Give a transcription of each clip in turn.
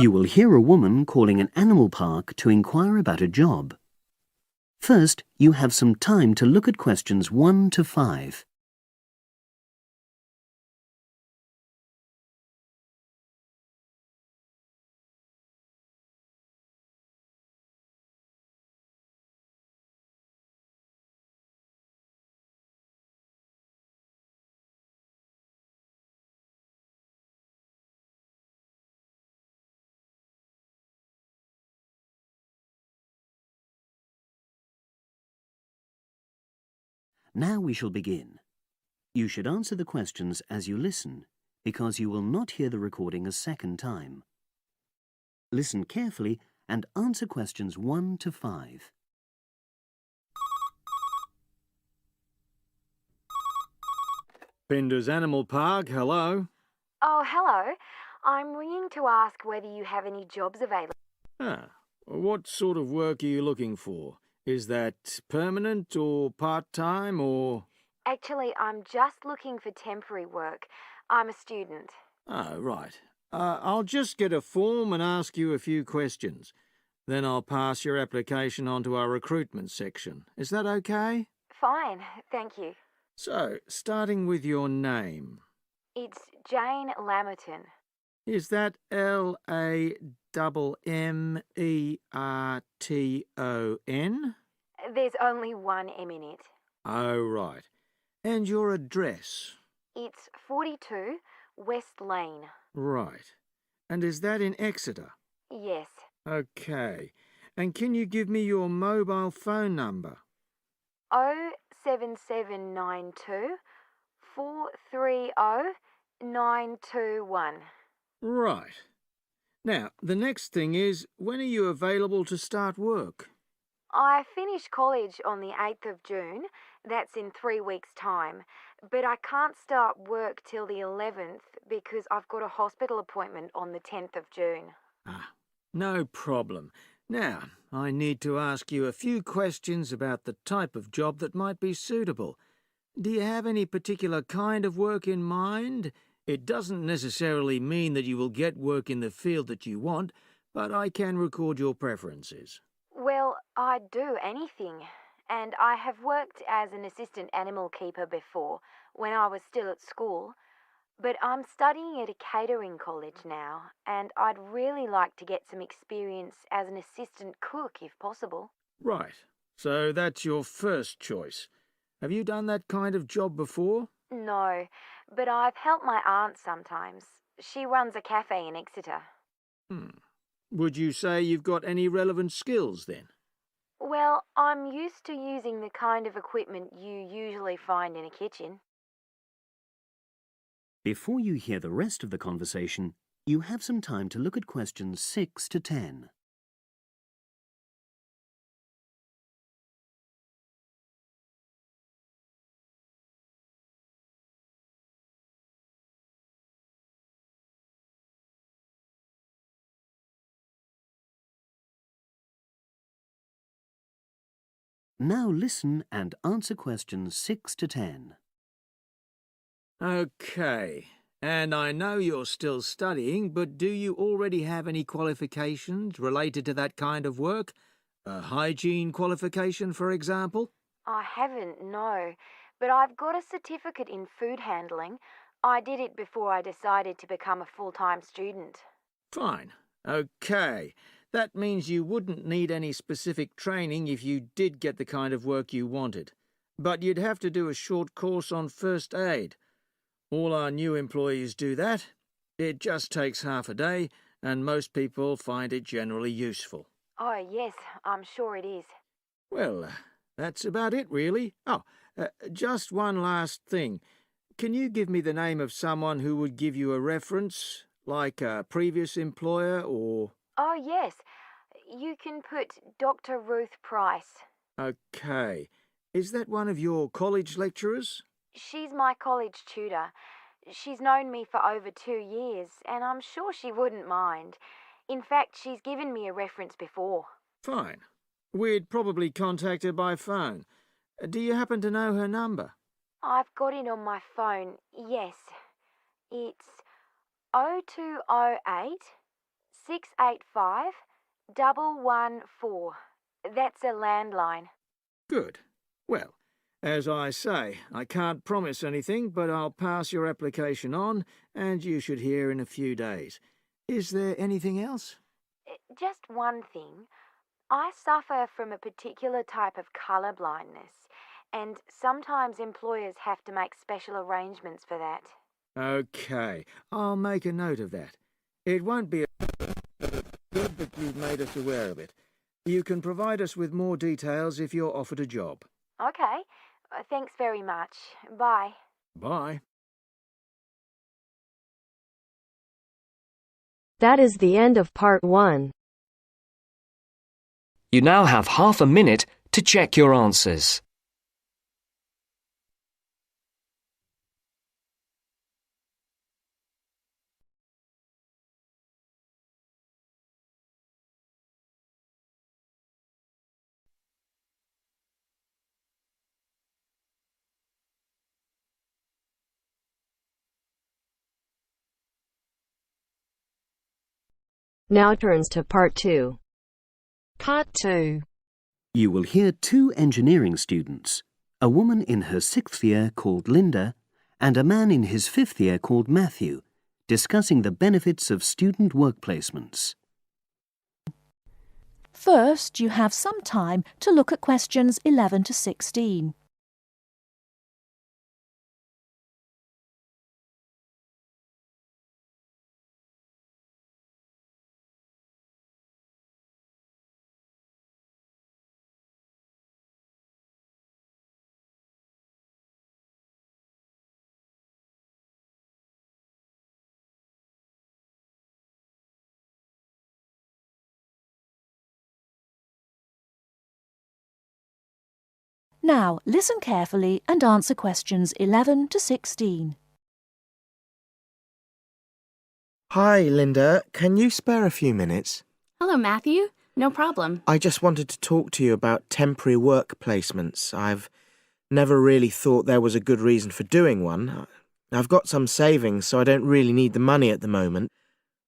You will hear a woman calling an animal park to inquire about a job. First, you have some time to look at questions 1 to 5. Now we shall begin. You should answer the questions as you listen, because you will not hear the recording a second time. Listen carefully and answer questions 1 to 5. Bender's Animal Park, hello. Oh, hello. I'm ringing to ask whether you have any jobs available. What sort of work are you looking for? Is that permanent or part-time or... Actually, I'm just looking for temporary work. I'm a student. Oh, right. I'll just get a form and ask you a few questions. Then I'll pass your application on to our recruitment section. Is that okay? Fine, thank you. So, starting with your name. It's Jane Lammerton. Is that Lammerton? There's only one M in it. Oh, right. And your address? It's 42 West Lane. Right. And is that in Exeter? Yes. Okay. And can you give me your mobile phone number? 07792 430 921. Right. Now, the next thing is, when are you available to start work? I finish college on the 8th of June. That's in 3 weeks' time. But I can't start work till the 11th because I've got a hospital appointment on the 10th of June. No problem. Now, I need to ask you a few questions about the type of job that might be suitable. Do you have any particular kind of work in mind? It doesn't necessarily mean that you will get work in the field that you want, but I can record your preferences. Well, I'd do anything. And I have worked as an assistant animal keeper before, when I was still at school. But I'm studying at a catering college now, and I'd really like to get some experience as an assistant cook if possible. Right. So that's your first choice. Have you done that kind of job before? No, but I've helped my aunt sometimes. She runs a cafe in Exeter. Would you say you've got any relevant skills then? Well, I'm used to using the kind of equipment you usually find in a kitchen. Before you hear the rest of the conversation, you have some time to look at questions 6 to 10. Now listen and answer questions 6 to 10. Okay. And I know you're still studying, but do you already have any qualifications related to that kind of work? A hygiene qualification, for example? I haven't, no, but I've got a certificate in food handling. I did it before I decided to become a full-time student. Fine. Okay. That means you wouldn't need any specific training if you did get the kind of work you wanted. But you'd have to do a short course on first aid. All our new employees do that. It just takes half a day, and most people find it generally useful. Oh, yes, I'm sure it is. Well, that's about it, really. Just one last thing. Can you give me the name of someone who would give you a reference, like a previous employer or... Oh, yes, you can put Dr. Ruth Price. Okay. Is that one of your college lecturers? She's my college tutor. She's known me for over 2 years, and I'm sure she wouldn't mind. In fact, she's given me a reference before. Fine. We'd probably contact her by phone. Do you happen to know her number? I've got it on my phone, yes. It's 0208 685 114. That's a landline. Good. Well, as I say, I can't promise anything, but I'll pass your application on, and you should hear in a few days. Is there anything else? Just one thing. I suffer from a particular type of colour blindness, and sometimes employers have to make special arrangements for that. Okay, I'll make a note of that. It won't be good that you've made us aware of it. You can provide us with more details if you're offered a job. Okay. Thanks very much. Bye. Bye. That is the end of part 1. You now have half a minute to check your answers. Now turns to part 2. Part 2. You will hear 2 engineering students, a woman in her 6th year called Linda and a man in his 5th year called Matthew, discussing the benefits of student work placements. First, you have some time to look at questions 11 to 16. Now, listen carefully and answer questions 11 to 16. Hi, Linda. Can you spare a few minutes? Hello, Matthew. No problem. I just wanted to talk to you about temporary work placements. I've never really thought there was a good reason for doing one. I've got some savings, so I don't really need the money at the moment.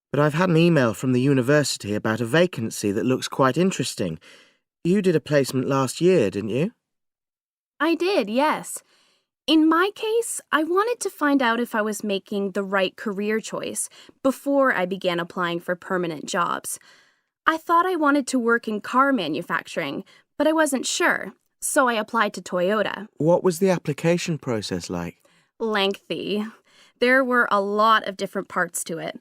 But I've had an email from the university about a vacancy that looks quite interesting. You did a placement last year, didn't you? I did, yes. In my case, I wanted to find out if I was making the right career choice before I began applying for permanent jobs. I thought I wanted to work in car manufacturing, but I wasn't sure, so I applied to Toyota. What was the application process like? Lengthy. There were a lot of different parts to it.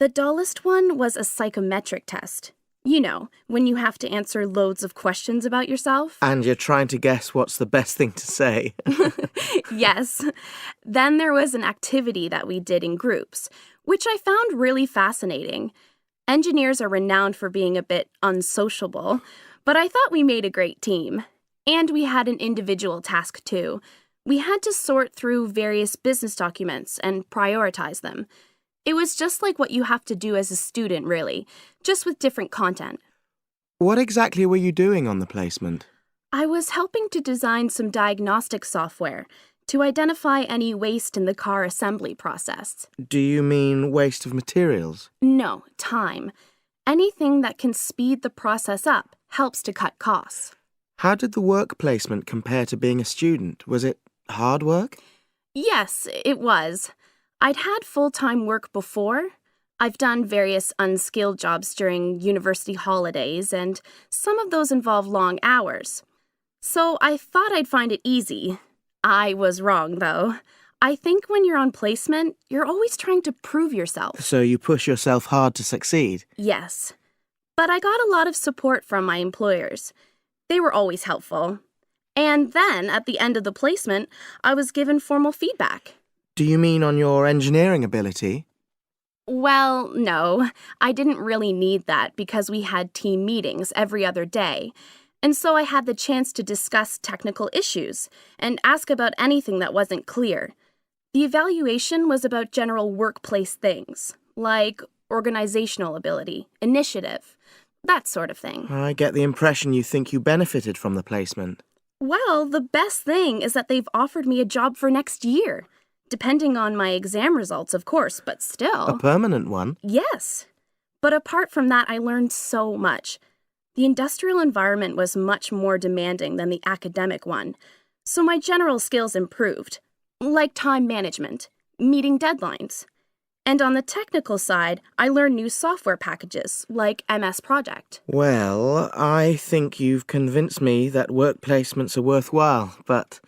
The dullest one was a psychometric test. You know, when you have to answer loads of questions about yourself. And you're trying to guess what's the best thing to say. Yes. Then there was an activity that we did in groups, which I found really fascinating. Engineers are renowned for being a bit unsociable, but I thought we made a great team. And we had an individual task too. We had to sort through various business documents and prioritize them. It was just like what you have to do as a student, really, just with different content. What exactly were you doing on the placement? I was helping to design some diagnostic software to identify any waste in the car assembly process. Do you mean waste of materials? No, time. Anything that can speed the process up helps to cut costs. How did the work placement compare to being a student? Was it hard work? Yes, it was. I'd had full-time work before. I've done various unskilled jobs during university holidays, and some of those involve long hours. So I thought I'd find it easy. I was wrong, though. I think when you're on placement, you're always trying to prove yourself. So you push yourself hard to succeed? Yes. But I got a lot of support from my employers. They were always helpful. And then, at the end of the placement, I was given formal feedback. Do you mean on your engineering ability? Well, no. I didn't really need that because we had team meetings every other day. And so I had the chance to discuss technical issues and ask about anything that wasn't clear. The evaluation was about general workplace things, like organizational ability, initiative, that sort of thing. I get the impression you think you benefited from the placement. Well, the best thing is that they've offered me a job for next year. Depending on my exam results, of course, but still. A permanent one? Yes. But apart from that, I learned so much. The industrial environment was much more demanding than the academic one, so my general skills improved, like time management, meeting deadlines. And on the technical side, I learned new software packages, like MS Project. Well, I think you've convinced me that work placements are worthwhile, but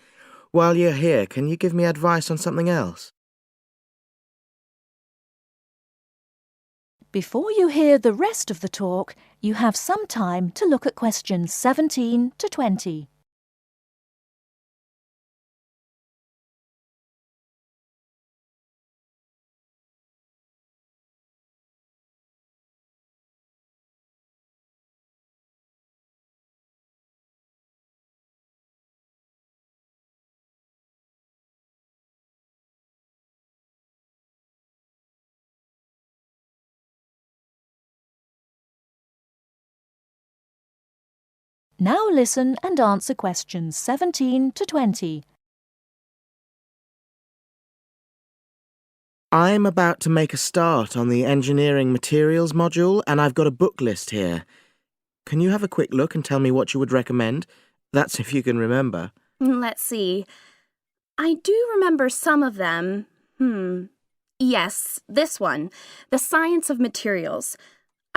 while you're here, can you give me advice on something else? Before you hear the rest of the talk, you have some time to look at questions 17 to 20. Now listen and answer questions 17 to 20. I'm about to make a start on the engineering materials module, and I've got a book list here. Can you have a quick look and tell me what you would recommend? That's if you can remember. Let's see. I do remember some of them. Yes, this one, The Science of Materials.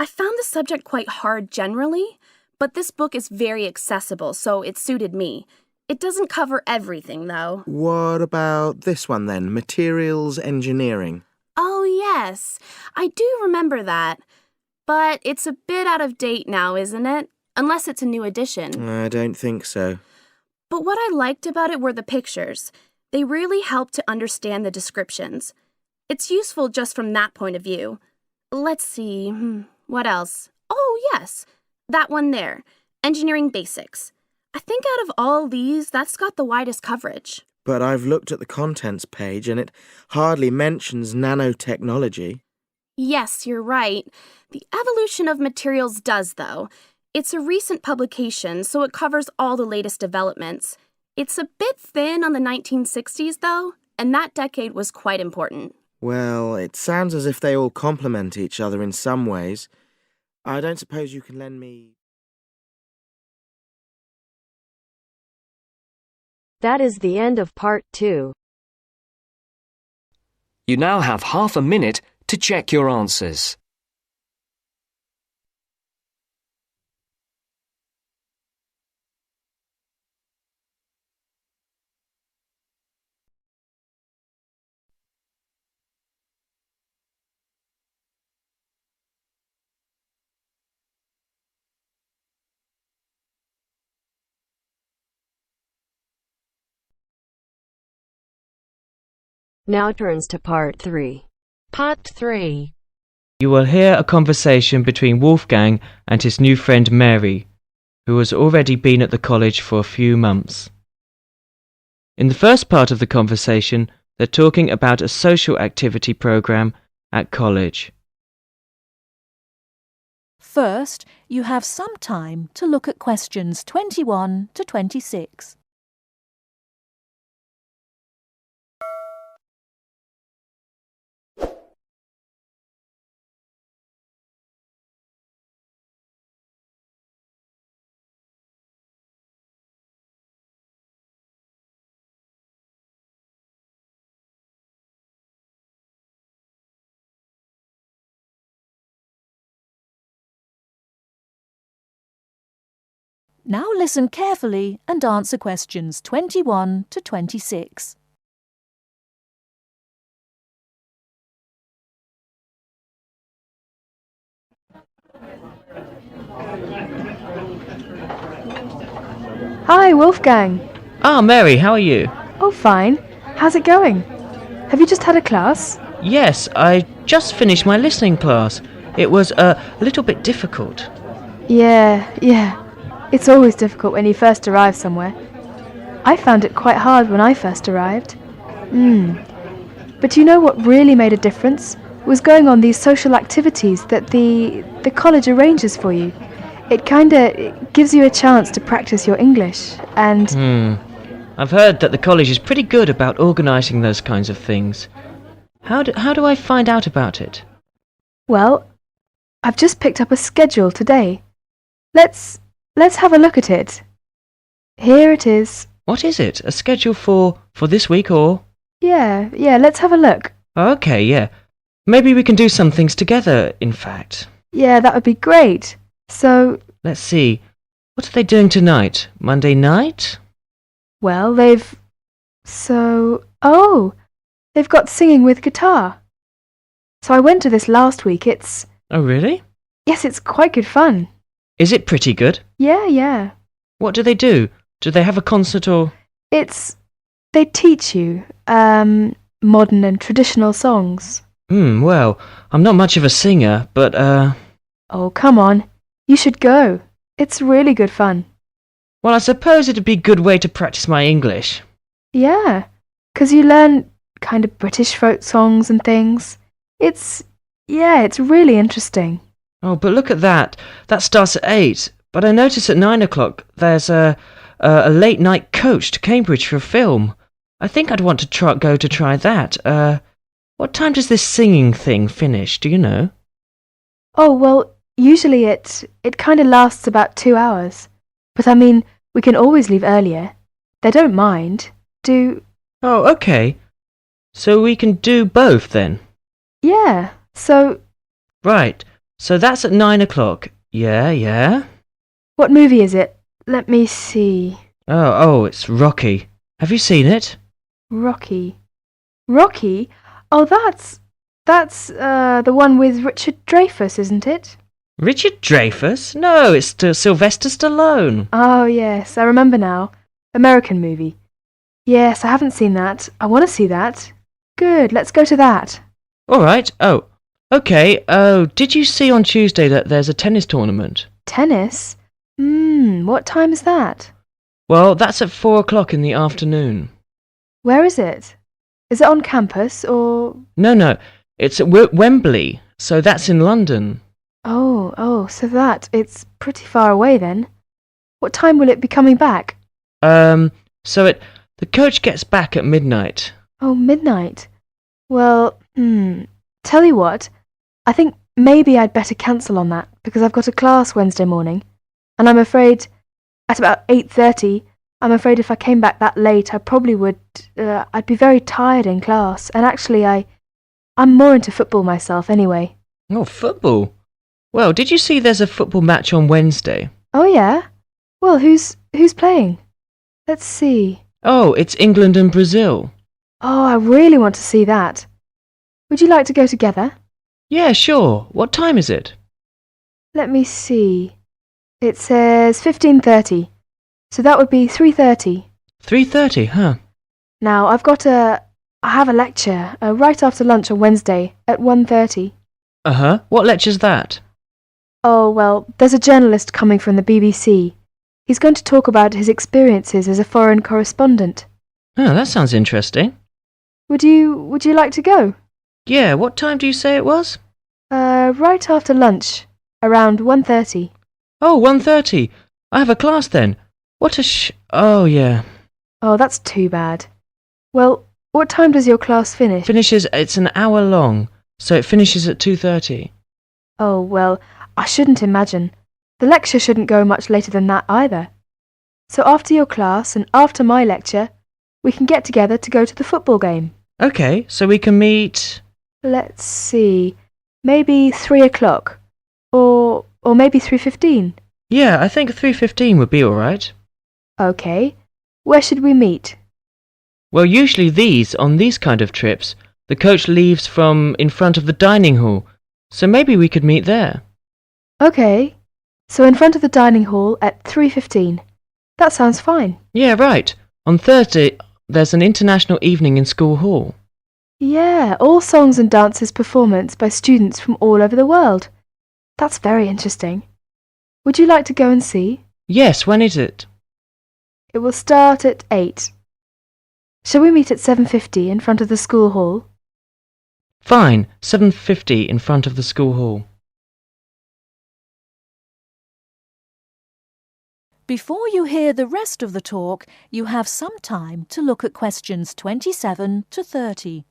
I found the subject quite hard generally, but this book is very accessible, so it suited me. It doesn't cover everything, though. What about this one then, Materials Engineering? Oh, yes, I do remember that. But it's a bit out of date now, isn't it? Unless it's a new edition. I don't think so. But what I liked about it were the pictures. They really helped to understand the descriptions. It's useful just from that point of view. Let's see, what else? Oh, yes, that one there, Engineering Basics. I think out of all these, that's got the widest coverage. But I've looked at the contents page and it hardly mentions nanotechnology. Yes, you're right. The evolution of materials does, though. It's a recent publication, so it covers all the latest developments. It's a bit thin on the 1960s, though, and that decade was quite important. Well, it sounds as if they all complement each other in some ways. I don't suppose you can lend me... That is the end of part 2. You now have half a minute to check your answers. Now turns to part 3. Part 3. You will hear a conversation between Wolfgang and his new friend Mary, who has already been at the college for a few months. In the first part of the conversation, they're talking about a social activity program at college. First, you have some time to look at questions 21 to 26. Now listen carefully and answer questions 21 to 26. Hi, Wolfgang. Ah, Mary, how are you? Oh, fine. How's it going? Have you just had a class? Yes, I just finished my listening class. It was a little bit difficult. Yeah. It's always difficult when you first arrive somewhere. I found it quite hard when I first arrived. But you know what really made a difference? Was going on these social activities that the college arranges for you. It gives you a chance to practice your English and... I've heard that the college is pretty good about organising those kinds of things. How do I find out about it? Well, I've just picked up a schedule today. Let's have a look at it. Here it is. What is it? A schedule for this week or? Yeah, let's have a look. Okay, yeah. Maybe we can do some things together, in fact. Yeah, that would be great. So, Let's see. What are they doing tonight? Monday night? well, they've got singing with guitar. So I went to this last week. Oh, really? Yes, it's quite good fun. Is it pretty good? Yeah. What do they do? Do they have a concert or? They teach you, modern and traditional songs. Well, I'm not much of a singer, but, Oh, come on. You should go. It's really good fun. well, I suppose it'd be a good way to practice my English. Yeah, 'cause you learn kind of British folk songs and things. It's really interesting. Oh, but look at that. That starts at 8. But I notice at 9 o'clock there's a late night coach to Cambridge for a film. I think I'd want to go to try that. What time does this singing thing finish? Do you know? Oh, well, usually it kind of lasts about 2 hours. But I mean, we can always leave earlier. They don't mind. Oh, okay. So we can do both then? Yeah, so Right. So that's at 9 o'clock. Yeah. what movie is it? Let me see. Oh, it's Rocky. Have you seen it? Rocky? Oh, that's the one with Richard Dreyfuss, isn't it? Richard Dreyfuss? No, it's Sylvester Stallone. Oh, yes, I remember now. American movie. Yes, I haven't seen that. I want to see that. Good, let's go to that. All right. Oh, okay. Oh, did you see on Tuesday that there's a tennis tournament? Tennis? What time is that? Well, that's at 4 o'clock in the afternoon. Where is it? Is it on campus or... No, it's at Wembley, so that's in London. Oh, so it's pretty far away then. What time will it be coming back? The coach gets back at midnight. Oh, midnight. Well, tell you what, I think maybe I'd better cancel on that because I've got a class Wednesday morning, and I'm afraid at about 8:30, I'm afraid if I came back that late, I probably would, I'd be very tired in class, and actually I'm more into football myself anyway. Oh, football. Well, did you see there's a football match on Wednesday? Oh, yeah? Well, who's playing? Let's see. Oh, it's England and Brazil. Oh, I really want to see that. Would you like to go together? Yeah, sure. What time is it? Let me see. It says 15:30, so that would be 3:30. 3:30, huh? Now, I have a lecture right after lunch on Wednesday at 1:30. Uh-huh. What lecture's that? Oh, well, there's a journalist coming from the BBC. He's going to talk about his experiences as a foreign correspondent. Oh, that sounds interesting. Would you like to go? Yeah, what time do you say it was? Right after lunch, around 1:30. Oh, 1:30. I have a class then. Oh, yeah. Oh, that's too bad. Well, what time does your class finish? It's an hour long, so it finishes at 2:30. Oh, well, I shouldn't imagine. The lecture shouldn't go much later than that either. So after your class and after my lecture, we can get together to go to the football game. Okay, so we can meet... Let's see, maybe 3 o'clock. Or maybe 3:15. Yeah, I think 3:15 would be all right. Okay, where should we meet? Well, usually on these kind of trips, the coach leaves from in front of the dining hall, so maybe we could meet there. Okay, so in front of the dining hall at 3:15. That sounds fine. Yeah, right. On Thursday, there's an international evening in school hall. Yeah, all songs and dances performance by students from all over the world. That's very interesting. Would you like to go and see? Yes, when is it? It will start at 8. Shall we meet at 7:50 in front of the school hall? Fine, 7:50 in front of the school hall. Before you hear the rest of the talk, you have some time to look at questions 27 to 30.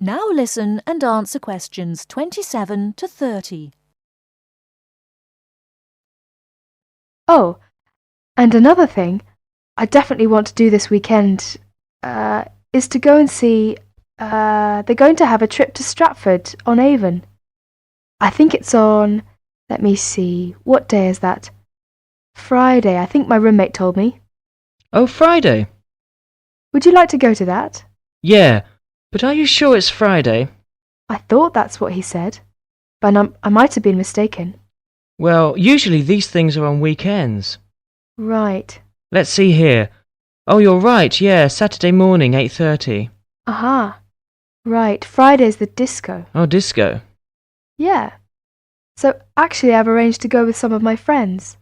Now listen and answer questions 27 to 30. Oh, and another thing I definitely want to do this weekend is to go and see. They're going to have a trip to Stratford on Avon. I think it's on. Let me see. What day is that? Friday, I think my roommate told me. Oh, Friday? Would you like to go to that? Yeah, but are you sure it's Friday? I thought that's what he said, but I might have been mistaken. Well, usually these things are on weekends. Right. Let's see here. Oh, you're right, yeah, Saturday morning, 8:30. Aha. Right, Friday's the disco. Oh, disco. Yeah. So actually I've arranged to go with some of my friends.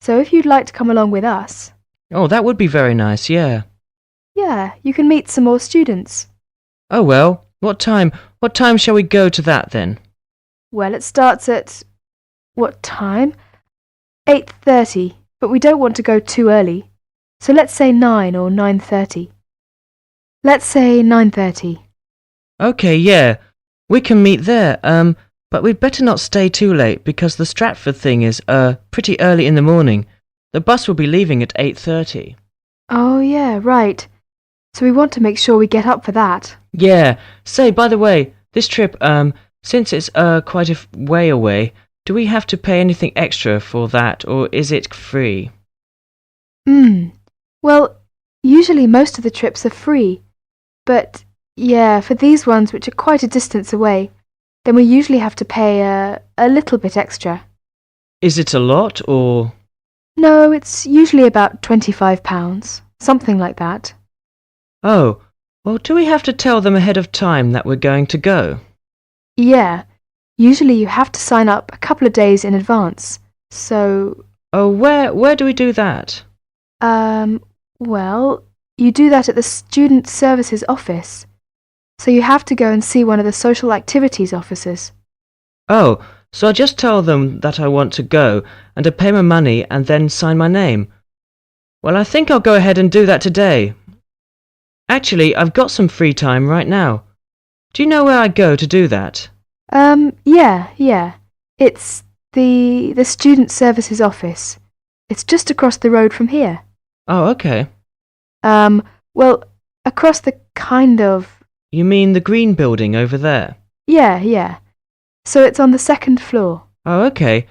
So if you'd like to come along with us. Oh, that would be very nice, yeah. Yeah, you can meet some more students. Oh, well, what time shall we go to that then? Well, it starts at... what time? 8:30, but we don't want to go too early. So let's say 9 or 9:30. Let's say 9:30. Okay, yeah, we can meet there, but we'd better not stay too late because the Stratford thing is, pretty early in the morning. The bus will be leaving at 8:30. Oh, yeah, right. So we want to make sure we get up for that. Yeah, say, by the way, this trip, since it's, quite a way away, do we have to pay anything extra for that, or is it free? Well, usually most of the trips are free. But, yeah, for these ones which are quite a distance away, then we usually have to pay a little bit extra. Is it a lot, or...? No, it's usually about £25, something like that. Oh, well, do we have to tell them ahead of time that we're going to go? Yeah, usually you have to sign up a couple of days in advance, so... Oh, where do we do that? Well, you do that at the Student Services office. So you have to go and see one of the social activities officers. Oh, so I just tell them that I want to go, and I pay my money and then sign my name. Well, I think I'll go ahead and do that today. Actually, I've got some free time right now. Do you know where I go to do that? Yeah. It's the Student Services office. It's just across the road from here. Oh, okay. Well, across the kind of... You mean the green building over there? Yeah. So it's on the second floor. Oh, okay.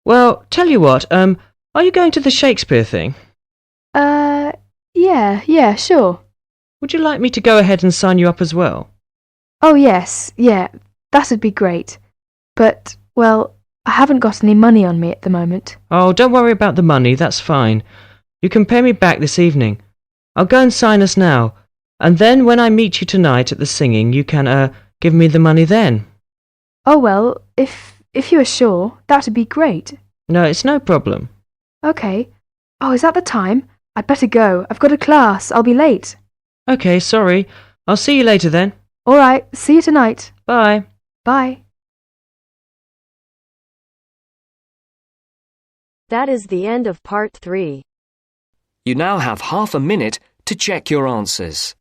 Well, tell you what, are you going to the Shakespeare thing? Yeah, sure. Would you like me to go ahead and sign you up as well? Oh, yes, yeah, that'd be great. But, well, I haven't got any money on me at the moment. Oh, don't worry about the money, that's fine. You can pay me back this evening. I'll go and sign us now, and then when I meet you tonight at the singing, you can, give me the money then. Oh, well, if you are sure, that'd be great. No, it's no problem. Okay. Oh, is that the time? I'd better go. I've got a class. I'll be late. Okay, sorry. I'll see you later then. All right, see you tonight. Bye. Bye. That is the end of part 3. You now have half a minute to check your answers.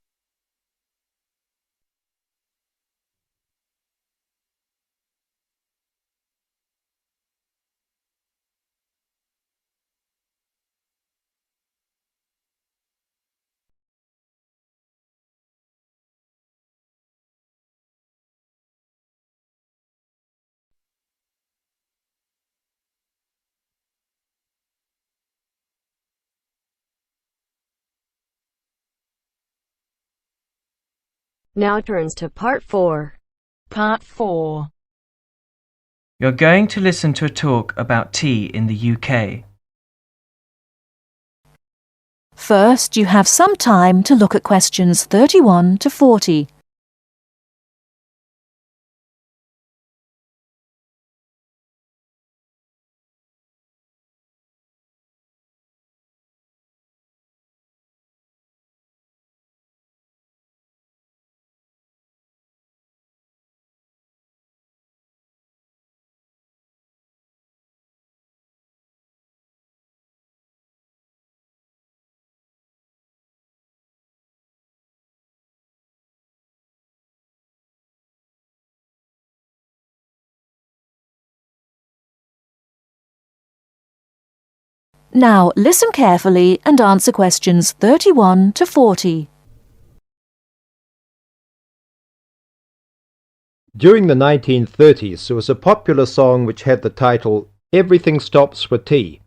Now turns to part 4. Part 4. You're going to listen to a talk about tea in the UK. First, you have some time to look at questions 31 to 40. Now listen carefully and answer questions 31 to 40. During the 1930s, there was a popular song which had the title Everything Stops for Tea,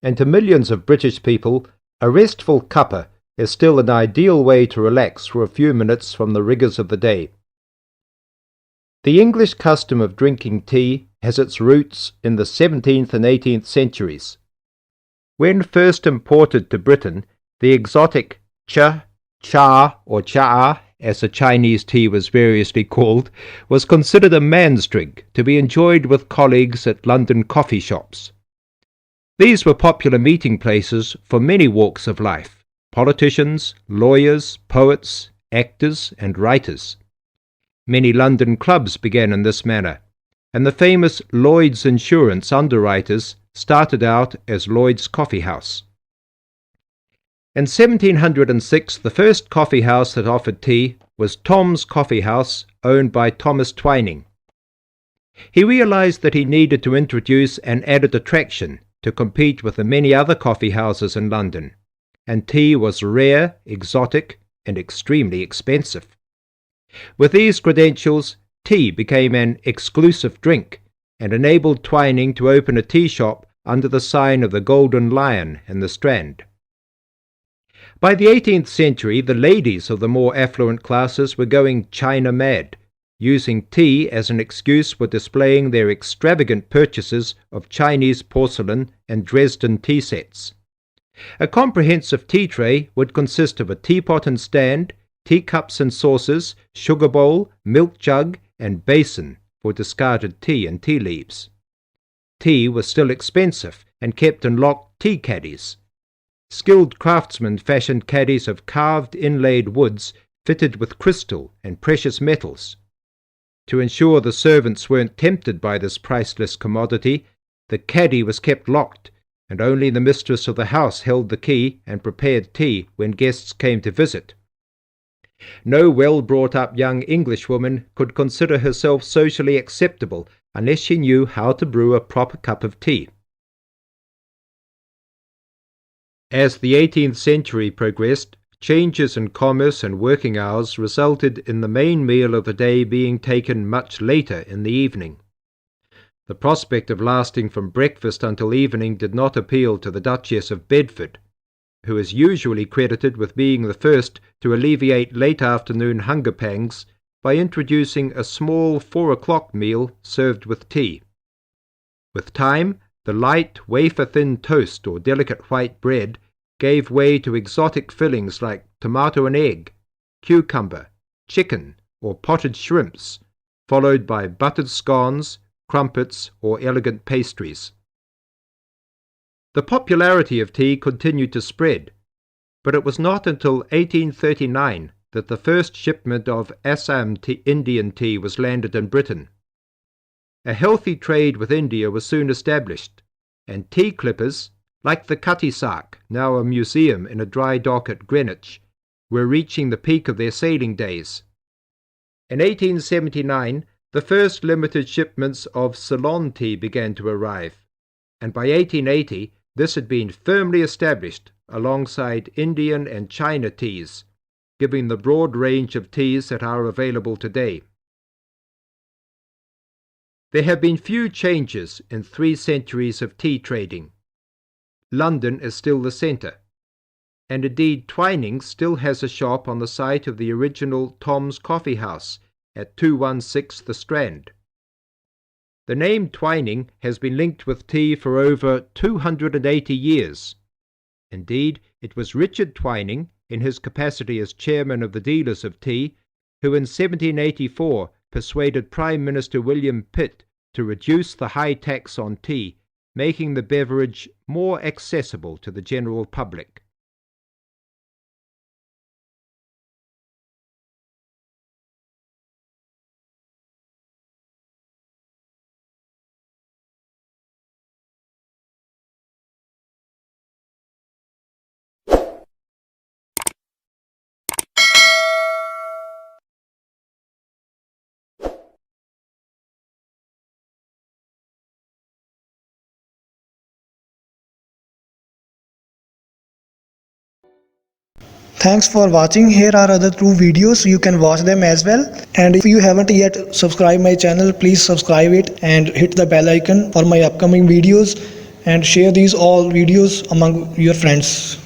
and to millions of British people, a restful cuppa is still an ideal way to relax for a few minutes from the rigours of the day. The English custom of drinking tea has its roots in the 17th and 18th centuries. When first imported to Britain, the exotic cha, or cha, as the Chinese tea was variously called, was considered a man's drink to be enjoyed with colleagues at London coffee shops. These were popular meeting places for many walks of life: politicians, lawyers, poets, actors, and writers. Many London clubs began in this manner, and the famous Lloyd's Insurance underwriters started out as Lloyd's Coffee House. In 1706, the first coffee house that offered tea was Tom's Coffee House, owned by Thomas Twining. He realized that he needed to introduce an added attraction to compete with the many other coffee houses in London, and tea was rare, exotic, and extremely expensive. With these credentials, tea became an exclusive drink and enabled Twining to open a tea shop under the sign of the Golden Lion in the Strand. By the 18th century, the ladies of the more affluent classes were going China mad, using tea as an excuse for displaying their extravagant purchases of Chinese porcelain and Dresden tea sets. A comprehensive tea tray would consist of a teapot and stand, teacups and saucers, sugar bowl, milk jug, and basin for discarded tea and tea leaves. Tea was still expensive and kept in locked tea caddies. Skilled craftsmen fashioned caddies of carved inlaid woods fitted with crystal and precious metals. To ensure the servants weren't tempted by this priceless commodity, the caddy was kept locked, and only the mistress of the house held the key and prepared tea when guests came to visit. No well-brought-up young Englishwoman could consider herself socially acceptable unless she knew how to brew a proper cup of tea. As the 18th century progressed, changes in commerce and working hours resulted in the main meal of the day being taken much later in the evening. The prospect of lasting from breakfast until evening did not appeal to the Duchess of Bedford, who is usually credited with being the first to alleviate late afternoon hunger pangs by introducing a small 4 o'clock meal served with tea. With time, the light, wafer-thin toast or delicate white bread gave way to exotic fillings like tomato and egg, cucumber, chicken, or potted shrimps, followed by buttered scones, crumpets, or elegant pastries. The popularity of tea continued to spread, but it was not until 1839 that the first shipment of Assam Indian tea was landed in Britain. A healthy trade with India was soon established, and tea clippers, like the Cutty Sark, now a museum in a dry dock at Greenwich, were reaching the peak of their sailing days. In 1879, the first limited shipments of Ceylon tea began to arrive, and by 1880 this had been firmly established alongside Indian and China teas, giving the broad range of teas that are available today. There have been few changes in 3 centuries of tea trading. London is still the centre, and indeed Twining still has a shop on the site of the original Tom's Coffee House at 216 The Strand. The name Twining has been linked with tea for over 280 years. Indeed, it was Richard Twining, in his capacity as chairman of the dealers of tea, who in 1784 persuaded Prime Minister William Pitt to reduce the high tax on tea, making the beverage more accessible to the general public. Thanks for watching. Here are other 2 videos. You can watch them as well. And if you haven't yet subscribed my channel, please subscribe it and hit the bell icon for my upcoming videos, and share these all videos among your friends.